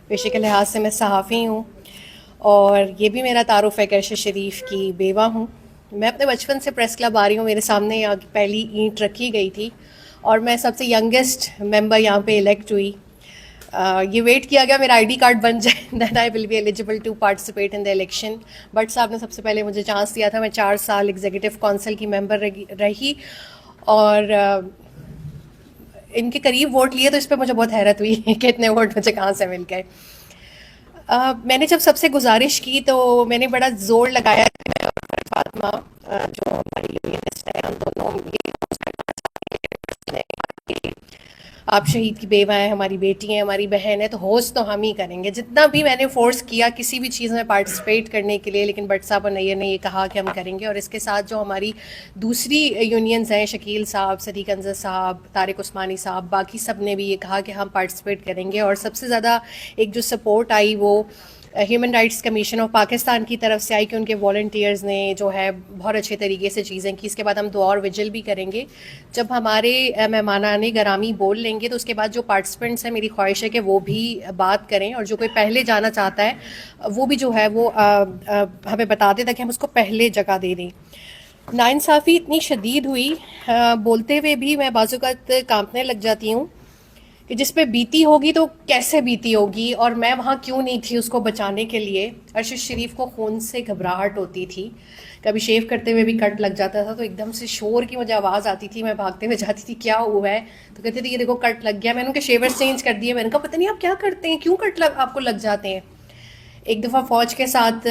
پیشے کے لحاظ سے میں صحافی ہوں، اور یہ بھی میرا تعارف ہے کہ ارشد شریف کی بیوہ ہوں۔ میں اپنے بچپن سے پریس کلب آ رہی ہوں، میرے سامنے یہاں کی پہلی اینٹ رکھی گئی تھی اور میں سب سے ینگسٹ ممبر یہاں پہ الیکٹ ہوئی۔ یہ ویٹ کیا گیا میرا آئی ڈی کارڈ بن جائے then I will be eligible to participate in the election. But صاحب نے سب سے پہلے مجھے چانس دیا تھا، میں 4 سال ایگزیکٹو کونسل کی ممبر رہی، اور ان کے قریب ووٹ لیے تو اس پہ مجھے بہت حیرت ہوئی کہ اتنے ووٹ مجھے کہاں سے مل گئے۔ میں نے جب سب سے گزارش کی تو میں نے بڑا زور لگایا کہ میں اور فاطمہ جو ہماری یونینسٹ ہیں، ہم دونوں آپ شہید کی بیوہ ہیں، ہماری بیٹی ہیں، ہماری بہن ہے، تو ہوسٹ تو ہم ہی کریں گے۔ جتنا بھی میں نے فورس کیا کسی بھی چیز میں پارٹیسپیٹ کرنے کے لیے، لیکن بٹ صاحب اور نیّر نے یہ کہا کہ ہم کریں گے۔ اور اس کے ساتھ جو ہماری دوسری یونینز ہیں، شکیل صاحب، صدیق انصر صاحب، طارق عثمانی صاحب، باقی سب نے بھی یہ کہا کہ ہم پارٹیسپیٹ کریں گے۔ اور سب سے زیادہ ایک جو سپورٹ آئی وہ human rights commission of Pakistan کی طرف سے آئی کہ ان کے والنٹیئرز نے جو ہے بہت اچھے طریقے سے چیزیں کی۔ اس کے بعد ہم دعا اور وجل بھی کریں گے۔ جب ہمارے مہمانان گرامی بول لیں گے تو اس کے بعد جو پارٹیسپینٹس ہیں، میری خواہش ہے کہ وہ بھی بات کریں، اور جو کوئی پہلے جانا چاہتا ہے وہ بھی جو ہے وہ ہمیں بتا دے تاکہ ہم اس کو پہلے جگہ دے دیں۔ ناانصافی اتنی شدید ہوئی، بولتے ہوئے بھی میں بعض اوقات کانپنے لگ جاتی ہوں کہ جس پہ بیتی ہوگی تو کیسے بیتی ہوگی، اور میں وہاں کیوں نہیں تھی اس کو بچانے کے لیے۔ ارشد شریف کو خون سے گھبراہٹ ہوتی تھی، کبھی شیو کرتے ہوئے بھی کٹ لگ جاتا تھا تو ایک دم سے شور کی مجھے آواز آتی تھی، میں بھاگتے ہوئے جاتی تھی کیا ہوا ہے، تو کہتے تھے یہ دیکھو کٹ لگ گیا۔ میں نے ان کے شیورز چینج کر دیے، میں نے کہا پتہ نہیں آپ کیا کرتے ہیں، کیوں کٹ آپ کو لگ جاتے ہیں۔ ایک دفعہ فوج کے ساتھ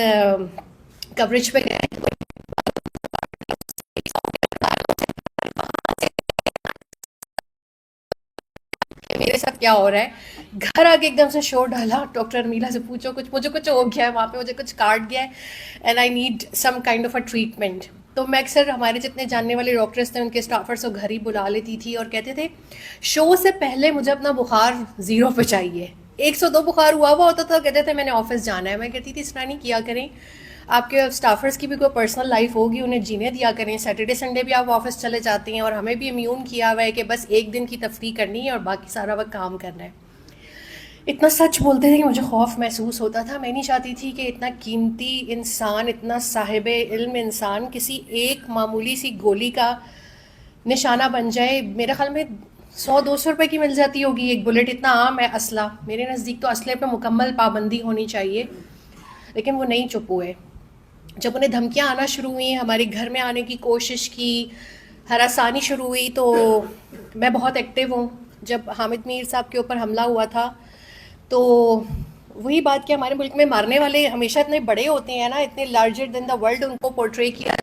کوریج پہ گئے کہ میرے ساتھ کیا ہو رہا ہے، گھر آ کے ایک دم سے شور ڈالا، ڈاکٹر ارمیلا سے پوچھو کچھ، مجھے کچھ ہو گیا ہے وہاں پہ، مجھے کچھ کاٹ گیا ہے and I need some kind of a treatment. تو میں اکثر ہمارے جتنے جاننے والے ڈاکٹرس تھے ان کے اسٹافرس کو گھر ہی بلا لیتی تھی اور کہتے تھے شو سے پہلے مجھے اپنا بخار 0 پہ چاہیے۔ 102 بخار ہوا ہوتا تھا، کہتے تھے میں نے آفس جانا ہے۔ میں کہتی تھی اس طرح نہیں کیا کریں، آپ کے اسٹافرس کی بھی کوئی پرسنل لائف ہوگی، انہیں جینے دیا کریں۔ سیٹرڈے سنڈے بھی آپ آفس چلے جاتے ہیں، اور ہمیں بھی امیون کیا ہوا ہے کہ بس ایک دن کی تفریح کرنی ہے اور باقی سارا وقت کام کرنا ہے۔ اتنا سچ بولتے تھے کہ مجھے خوف محسوس ہوتا تھا۔ میں نہیں چاہتی تھی کہ اتنا قیمتی انسان، اتنا صاحب علم انسان کسی ایک معمولی سی گولی کا نشانہ بن جائے۔ میرے خیال میں 100-200 روپے کی مل جاتی ہوگی ایک بلٹ، اتنا عام ہے اسلحہ۔ میرے نزدیک تو اسلحے پہ مکمل پابندی ہونی چاہیے، لیکن وہ نہیں چپ ہوئے۔ جب انہیں دھمکیاں آنا شروع ہوئیں، ہمارے گھر میں آنے کی کوشش کی، ہراسانی شروع ہوئی، تو میں بہت ایکٹیو ہوں۔ جب حامد میر صاحب کے اوپر حملہ ہوا تھا تو وہی بات کہ ہمارے ملک میں مارنے والے ہمیشہ اتنے بڑے ہوتے ہیں نا، اتنے larger than the world in کو پورٹری کیا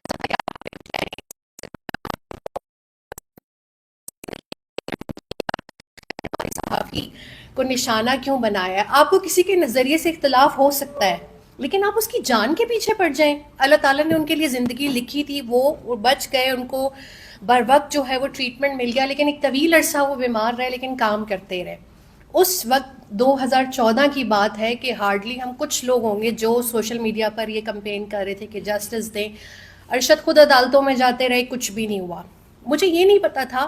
صحافی کو نشانہ کیوں بنایا ہے۔ آپ کو کسی کے نظریے سے اختلاف ہو سکتا ہے، لیکن آپ اس کی جان کے پیچھے پڑ جائیں۔ اللہ تعالیٰ نے ان کے لیے زندگی لکھی تھی، وہ بچ گئے، ان کو بر وقت جو ہے وہ ٹریٹمنٹ مل گیا، لیکن ایک طویل عرصہ وہ بیمار رہے لیکن کام کرتے رہے۔ اس وقت 2014 کی بات ہے کہ ہارڈلی ہم کچھ لوگ ہوں گے جو سوشل میڈیا پر یہ کمپین کر رہے تھے کہ جسٹس دیں۔ ارشد خود عدالتوں میں جاتے رہے، کچھ بھی نہیں ہوا۔ مجھے یہ نہیں پتا تھا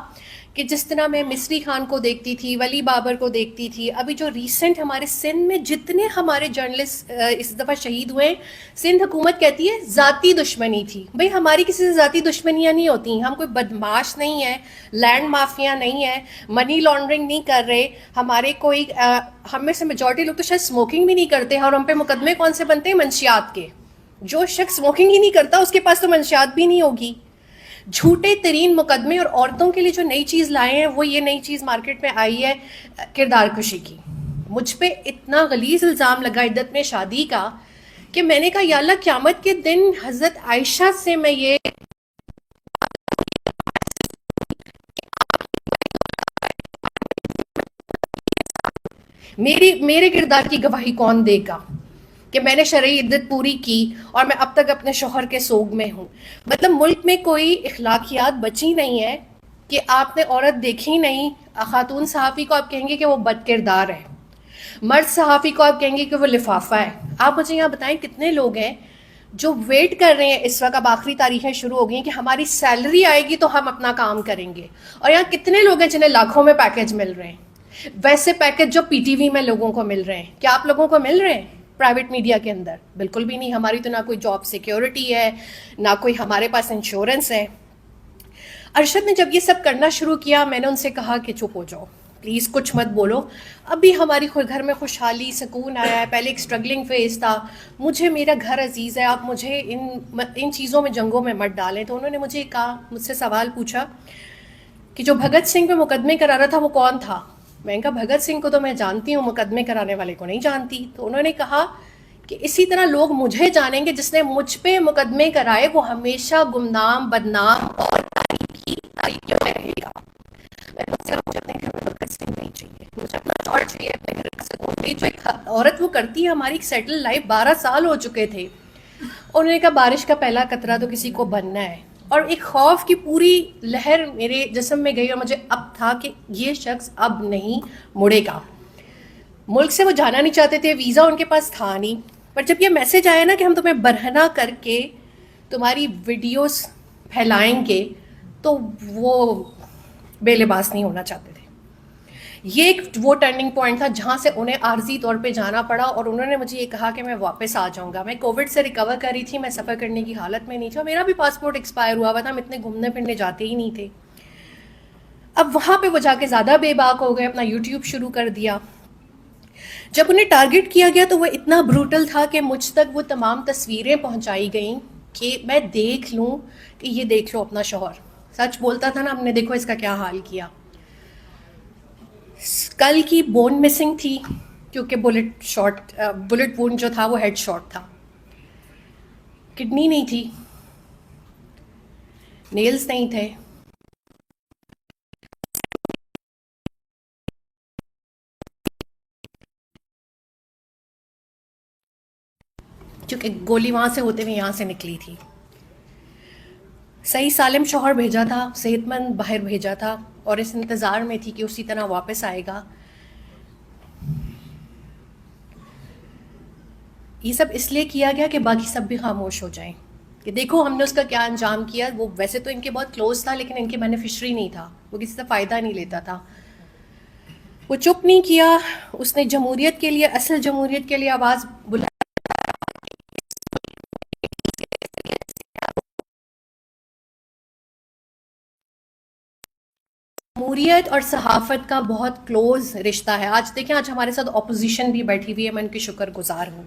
کہ جس طرح میں مصری خان کو دیکھتی تھی، ولی بابر کو دیکھتی تھی، ابھی جو ریسنٹ ہمارے سندھ میں جتنے ہمارے جرنلسٹ اس دفعہ شہید ہوئے، سندھ حکومت کہتی ہے ذاتی دشمنی تھی۔ بھئی ہماری کسی سے ذاتی دشمنیاں نہیں ہوتی، ہم کوئی بدماش نہیں ہے، لینڈ مافیا نہیں ہے، منی لانڈرنگ نہیں کر رہے، ہمارے کوئی ہم میں سے میجورٹی لوگ تو شاید اسموکنگ بھی نہیں کرتے ہیں، اور ہم پہ مقدمے کون سے بنتے ہیں؟ منشیات کے۔ جو شخص اسموکنگ ہی نہیں کرتا اس کے پاس تو منشیات بھی نہیں ہوگی۔ جھوٹے ترین مقدمے، اور عورتوں کے لیے جو نئی چیز لائے ہیں وہ یہ نئی چیز مارکیٹ میں آئی ہے کردار کشی کی۔ مجھ پہ اتنا غلیظ الزام لگا عدت میں شادی کا کہ میں نے کہا یا اللہ قیامت کے دن حضرت عائشہ سے میں یہ میرے کردار کی گواہی کون دے گا کہ میں نے شرعی عدت پوری کی اور میں اب تک اپنے شوہر کے سوگ میں ہوں۔ مطلب ملک میں کوئی اخلاقیات بچی نہیں ہے کہ آپ نے عورت دیکھی نہیں، خاتون صحافی کو آپ کہیں گے کہ وہ بد کردار ہے، مرد صحافی کو آپ کہیں گے کہ وہ لفافہ ہے۔ آپ مجھے یہاں بتائیں کتنے لوگ ہیں جو ویٹ کر رہے ہیں اس وقت، اب آخری تاریخیں شروع ہو گئی ہیں کہ ہماری سیلری آئے گی تو ہم اپنا کام کریں گے، اور یہاں کتنے لوگ ہیں جنہیں لاکھوں میں پیکج مل رہے ہیں۔ ویسے پیکج جو پی ٹی وی میں لوگوں کو مل رہے ہیں، کیا آپ لوگوں کو مل رہے ہیں پرائیویٹ میڈیا کے اندر؟ بالکل بھی نہیں. ہماری تو نہ کوئی جاب سیکیورٹی ہے، نہ کوئی ہمارے پاس انشورنس ہے. ارشد نے جب یہ سب کرنا شروع کیا، میں نے ان سے کہا کہ چپ ہو جاؤ پلیز، کچھ مت بولو. ابھی ہماری گھر میں خوشحالی سکون آیا ہے، پہلے ایک اسٹرگلنگ فیز تھا. مجھے میرا گھر عزیز ہے، آپ مجھے ان چیزوں میں جنگوں میں مت ڈالیں. تو انہوں نے مجھے کہا، مجھ سے سوال پوچھا کہ جو بھگت سنگھ پہ مقدمے کرا رہا تھا وہ کون تھا؟ میں نے کہا بھگت سنگھ کو تو میں جانتی ہوں، مقدمے کرانے والے کو نہیں جانتی. تو انہوں نے کہا کہ اسی طرح لوگ مجھے جانیں گے، جس نے مجھ پہ مقدمے کرائے وہ ہمیشہ گمنام، بدنام اور تاریکیوں میں رہے گا. مجھے اپنے گھر میں بھگت سنگھ نہیں چاہیے، مجھے اپنا چور چاہیے، اپنے گھر کا سکون. جو ایک عورت وہ کرتی ہے، ہماری سیٹل لائف 12 سال ہو چکے تھے. انہوں نے کہا بارش کا پہلا قطرہ تو کسی کو بننا ہے. اور ایک خوف کی پوری لہر میرے جسم میں گئی، اور مجھے اب تھا کہ یہ شخص اب نہیں مڑے گا. ملک سے وہ جانا نہیں چاہتے تھے، ویزا ان کے پاس تھا نہیں. پر جب یہ میسج آیا نا کہ ہم تمہیں برہنہ کر کے تمہاری ویڈیوز پھیلائیں گے، تو وہ بے لباس نہیں ہونا چاہتے تھے. یہ ایک وہ ٹرننگ پوائنٹ تھا جہاں سے انہیں عارضی طور پہ جانا پڑا. اور انہوں نے مجھے یہ کہا کہ میں واپس آ جاؤں گا. میں کووڈ سے ریکور کر رہی تھی، میں سفر کرنے کی حالت میں نہیں تھی، اور میرا بھی پاسپورٹ ایکسپائر ہوا ہوا تھا. ہم اتنے گھومنے پھرنے جاتے ہی نہیں تھے. اب وہاں پہ وہ جا کے زیادہ بے باک ہو گئے، اپنا یوٹیوب شروع کر دیا. جب انہیں ٹارگٹ کیا گیا تو وہ اتنا بروٹل تھا کہ مجھ تک وہ تمام تصویریں پہنچائی گئیں کہ میں دیکھ لوں کہ یہ دیکھ لو اپنا شوہر. سچ بولتا تھا نا، ہم نے دیکھو اس کا کیا حال کیا. کل کی بون مسنگ تھی کیونکہ بلٹ وونڈ جو تھا وہ ہیڈ شاٹ تھا. کڈنی نہیں تھی، نیلز نہیں تھے. چونکہ گولی وہاں سے ہوتے ہوئے یہاں سے نکلی تھی. صحیح سالم شوہر بھیجا تھا، صحت مند باہر بھیجا تھا، اور اس انتظار میں تھی کہ اسی طرح واپس آئے گا. یہ سب اس لیے کیا گیا کہ باقی سب بھی خاموش ہو جائیں کہ دیکھو ہم نے اس کا کیا انجام کیا. وہ ویسے تو ان کے بہت کلوز تھا، لیکن ان کے بینیفیشری نہیں تھا، وہ کسی سے فائدہ نہیں لیتا تھا. وہ چپ نہیں کیا، اس نے جمہوریت کے لیے، اصل جمہوریت کے لیے آواز بلند. جمہوریت اور صحافت کا بہت کلوز رشتہ ہے. آج دیکھیں، آج ہمارے ساتھ اپوزیشن بھی بیٹھی ہوئی ہے، میں ان کی شکر گزار ہوں.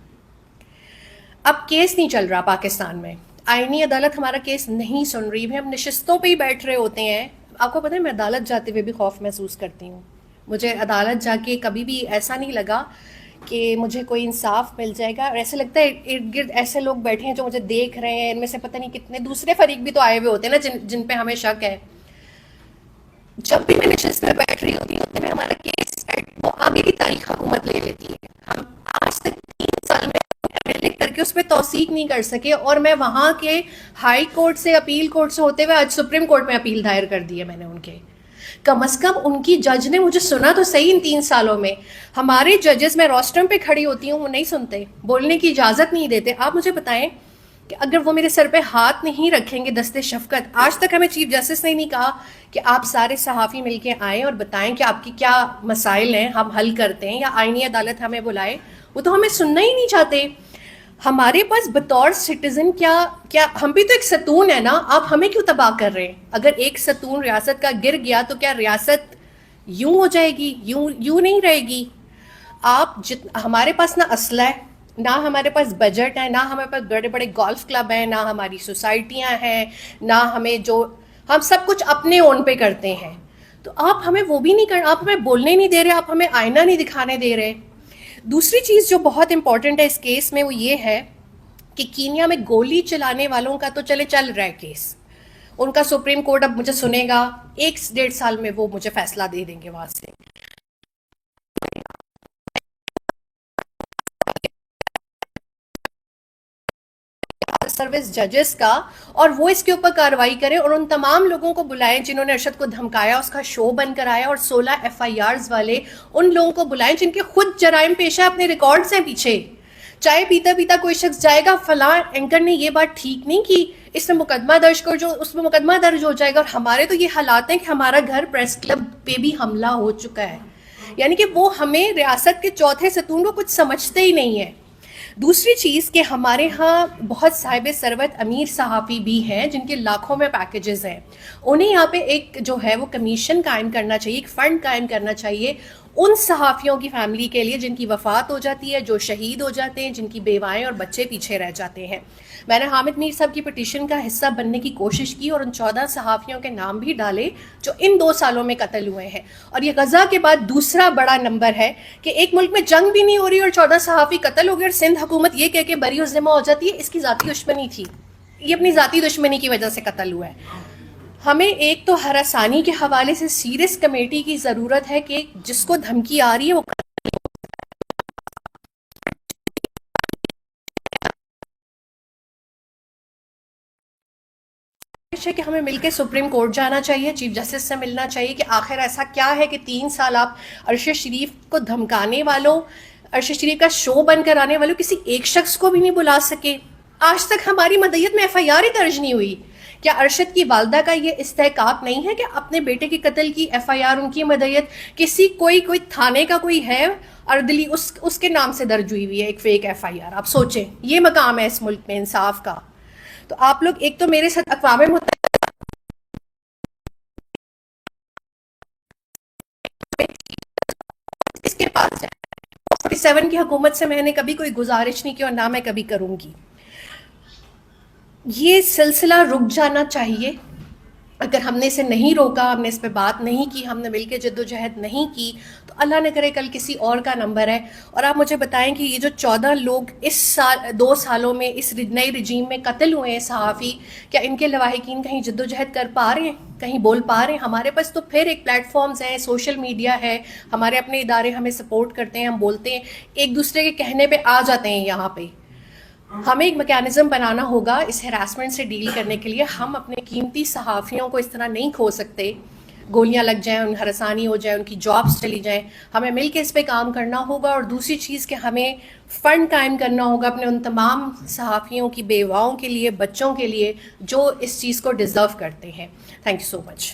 اب کیس نہیں چل رہا پاکستان میں، آئینی عدالت ہمارا کیس نہیں سن رہی. بھی ہم نشستوں پہ ہی بیٹھ رہے ہوتے ہیں. آپ کو پتہ ہے میں عدالت جاتے ہوئے بھی خوف محسوس کرتی ہوں. مجھے عدالت جا کے کبھی بھی ایسا نہیں لگا کہ مجھے کوئی انصاف مل جائے گا. اور ایسے لگتا ہے ارد گرد ایسے لوگ بیٹھے ہیں جو مجھے دیکھ رہے ہیں، ان میں سے پتہ نہیں کتنے دوسرے فریق بھی تو آئے ہوئے ہوتے ہیں نا جن پہ ہمیں شک ہے. جب بھی میں نشست میں بیٹھ رہی ہوتی ہوں، میں ہمارا کیس وہ آگے کی تاریخ حکومت لے لیتی ہے. ہم آج تک 3 سال میں لکھ کر کے اس پہ توثیق نہیں کر سکے، اور میں وہاں کے ہائی کورٹ سے، اپیل کورٹ سے ہوتے ہوئے آج سپریم کورٹ میں اپیل دائر کر دی ہے میں نے ان کے. کم از کم ان کی جج نے مجھے سنا تو صحیح ان 3 سالوں میں. ہمارے ججز، میں روسٹرم پہ کھڑی ہوتی ہوں، وہ نہیں سنتے، بولنے کی اجازت نہیں دیتے. آپ مجھے بتائیں کہ اگر وہ میرے سر پہ ہاتھ نہیں رکھیں گے دست شفقت. آج تک ہمیں چیف جسٹس نے نہیں کہا کہ آپ سارے صحافی مل کے آئیں اور بتائیں کہ آپ کی کیا مسائل ہیں، ہم حل کرتے ہیں، یا آئینی عدالت ہمیں بلائے. وہ تو ہمیں سننا ہی نہیں چاہتے. ہمارے پاس بطور سٹیزن کیا ہم بھی تو ایک ستون ہے نا. آپ ہمیں کیوں تباہ کر رہے ہیں؟ اگر ایک ستون ریاست کا گر گیا تو کیا ریاست یوں ہو جائے گی؟ یوں نہیں رہے گی. آپ ہمارے پاس نہ اسلحہ ہے، نہ ہمارے پاس بجٹ ہے، نہ ہمارے پاس بڑے بڑے گولف کلب ہیں، نہ ہماری سوسائٹیاں ہیں، نہ ہمیں ہم سب کچھ اپنے اون پہ کرتے ہیں. تو آپ ہمیں وہ بھی نہیں کرنا، آپ ہمیں بولنے نہیں دے رہے، آپ ہمیں آئینہ نہیں دکھانے دے رہے. دوسری چیز جو بہت امپورٹنٹ ہے اس کیس میں وہ یہ ہے کہ کینیا میں گولی چلانے والوں کا تو چل رہا ہے کیس. ان کا سپریم کورٹ اب مجھے سنے گا، 1-1.5 سال میں وہ مجھے فیصلہ دے دیں گے وہاں سے. سروس ججز کا، اور وہ اس کے اوپر کارروائی کریں اور ان تمام لوگوں کو بلائیں جنہوں نے ارشد کو دھمکایا، اس کا شو بند کرایا. اور 16 FIRs والے ان لوگوں کو بلائیں جن کے خود جرائم پیشہ اپنے ریکارڈز ہیں پیچھے. چائے پیتا پیتا کوئی شخص جائے گا فلاں اینکر نے یہ بات ٹھیک نہیں کی، اس میں مقدمہ درج کر، جو اس میں مقدمہ درج ہو جائے گا. اور ہمارے تو یہ حالات ہیں کہ ہمارا گھر پریس کلب پہ بھی حملہ ہو چکا ہے. یعنی کہ وہ ہمیں ریاست کے چوتھے ستون کو کچھ سمجھتے ہی نہیں ہیں. دوسری چیز کہ ہمارے ہاں بہت صاحب ثروت امیر صحافی بھی ہیں جن کے لاکھوں میں پیکیجز ہیں. انہیں یہاں پہ ایک جو ہے وہ کمیشن قائم کرنا چاہیے, ایک فنڈ قائم کرنا چاہیے ان صحافیوں کی فیملی کے لیے جن کی وفات ہو جاتی ہے, جو شہید ہو جاتے ہیں, جن کی بیوائیں اور بچے پیچھے رہ جاتے ہیں. میں نے حامد میر صاحب کی پٹیشن کا حصہ بننے کی کوشش کی اور ان 14 صحافیوں کے نام بھی ڈالے جو ان 2 سالوں میں قتل ہوئے ہیں. اور یہ غزہ کے بعد دوسرا بڑا نمبر ہے کہ ایک ملک میں جنگ بھی نہیں ہو رہی اور 14 صحافی قتل ہو گئے اور سندھ حکومت یہ کہہ کے بری الذمہ ہو جاتی ہے اس کی ذاتی دشمنی تھی, یہ اپنی ذاتی دشمنی کی وجہ سے قتل ہوا ہے. ہمیں ایک تو ہراسانی کے حوالے سے سیریس کمیٹی کی ضرورت ہے کہ جس کو دھمکی آ رہی ہے وہ ہے کہ ہمیں مل کے سپریم کورٹ جانا چاہیے, چیف جسٹس سے ملنا چاہیے کہ آخر ایسا کیا ہے کہ 3 سال آپ ارشد شریف کو دھمکانے والوں, ارشد شریف کا شو بند کرانے والوں کسی ایک شخص کو بھی نہیں بلا سکے. آج تک ہماری مدعیت میں FIR ہی درج نہیں ہوئی. کیا ارشد کی والدہ کا یہ استحقاق نہیں ہے کہ اپنے بیٹے کے قتل کی FIR ان کی مدعیت کسی کوئی تھانے کا کوئی ہے اردلی اس کے نام سے درج ہوئی ہے ایک فیک FIR. آپ سوچیں یہ مقام ہے اس ملک میں انصاف کا. تو آپ لوگ ایک تو میرے ساتھ اقوام متحدہ اس کے پاس جائیں. 47 کی حکومت سے میں نے کبھی کوئی گزارش نہیں کی اور نہ میں کبھی کروں گی. یہ سلسلہ رک جانا چاہیے. اگر ہم نے اسے نہیں روکا, ہم نے اس پہ بات نہیں کی, ہم نے مل کے جد و جہد نہیں کی, تو اللہ نہ کرے کل کسی اور کا نمبر ہے. اور آپ مجھے بتائیں کہ یہ جو 14 لوگ اس سال 2 سالوں میں اس نئے رجیم میں قتل ہوئے ہیں صحافی, کیا ان کے لواحقین کہیں جد و جہد کر پا رہے ہیں, کہیں بول پا رہے ہیں؟ ہمارے پاس تو پھر ایک پلیٹ فارمز ہیں, سوشل میڈیا ہے, ہمارے اپنے ادارے ہمیں سپورٹ کرتے ہیں, ہم بولتے ہیں, ایک دوسرے کے کہنے پہ آ جاتے ہیں. یہاں پہ ہمیں ایک میکینزم بنانا ہوگا اس ہراسمنٹ سے ڈیل کرنے کے لیے. ہم اپنے قیمتی صحافیوں کو اس طرح نہیں کھو سکتے, گولیاں لگ جائیں, ان ہراسانی ہو جائے, ان کی جابس چلی جائیں. ہمیں مل کے اس پہ کام کرنا ہوگا. اور دوسری چیز کہ ہمیں فنڈ قائم کرنا ہوگا اپنے ان تمام صحافیوں کی بیواؤں کے لیے, بچوں کے لیے جو اس چیز کو ڈیزرو کرتے ہیں. Thank you so much.